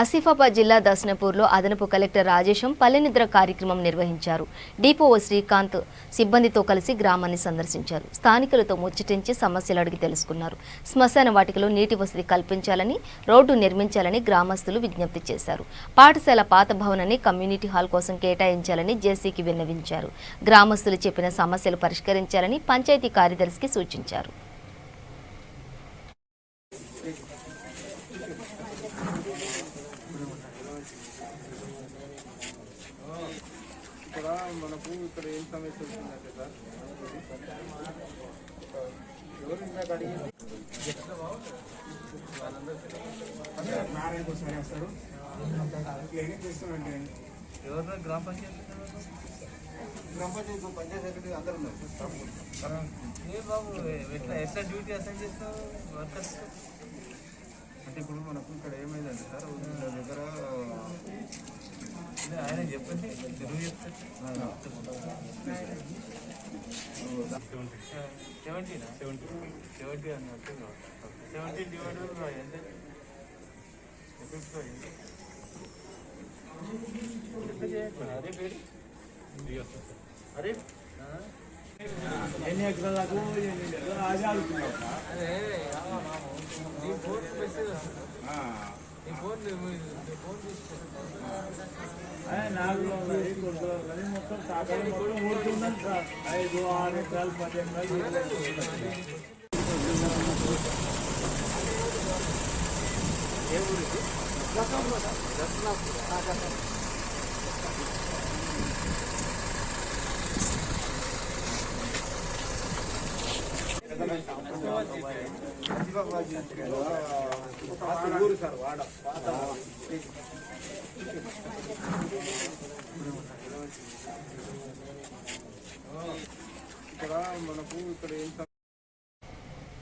ఆసిఫాబాద్ జిల్లా దస్నపూర్లో అదనపు కలెక్టర్ రాజేశం పల్లెనిద్ర కార్యక్రమం నిర్వహించారు. డిపోఓ శ్రీకాంత్ సిబ్బందితో కలిసి గ్రామాన్ని సందర్శించారు. స్థానికులతో ముచ్చటించి సమస్యలు అడిగి తెలుసుకున్నారు. శ్మశాన వాటికలో నీటి వసతి కల్పించాలని, రోడ్డు నిర్మించాలని గ్రామస్తులు విజ్ఞప్తి చేశారు. పాఠశాల పాత భవనాన్ని కమ్యూనిటీ హాల్ కోసం కేటాయించాలని జేసీకి విన్నవించారు. గ్రామస్తులు చెప్పిన సమస్యలు పరిష్కరించాలని పంచాయతీ కార్యదర్శికి సూచించారు. మనకు ఇక్కడ ఏం సమస్య వచ్చిందంటే సార్ ఎవరు గ్రామ పంచాయతీ పంచాయతీ సెక్రటరీ అందరు ఉన్నారు. ఏ బాబు ఎట్లా డ్యూటీ అసైన్ చేస్తావు వర్కర్స్? అంటే ఇప్పుడు మనకు ఇక్కడ ఏమైందంటే సార్ దగ్గర ఆయన చెప్పండి తెలుగు చెప్తారు. 70 అన్నట్టు 70 డివైడెడ్ బై ఎంత? అరే ఎన్ని ఎకరాలకు అదే నీ ఫోన్ మెసేజ్ నీ ఫోన్ నాలుగులో ఉన్నది కొడుకులో ఉన్నది మొత్తం సాకారం కూడా ఊరుతుందని సార్ 5, 6 ఎకరాలు 10 ఎకరాలు. ఏ ఊరికి ఊరు సార్ వాడ ఇక్కడ మనకు ఇక్కడ ఏం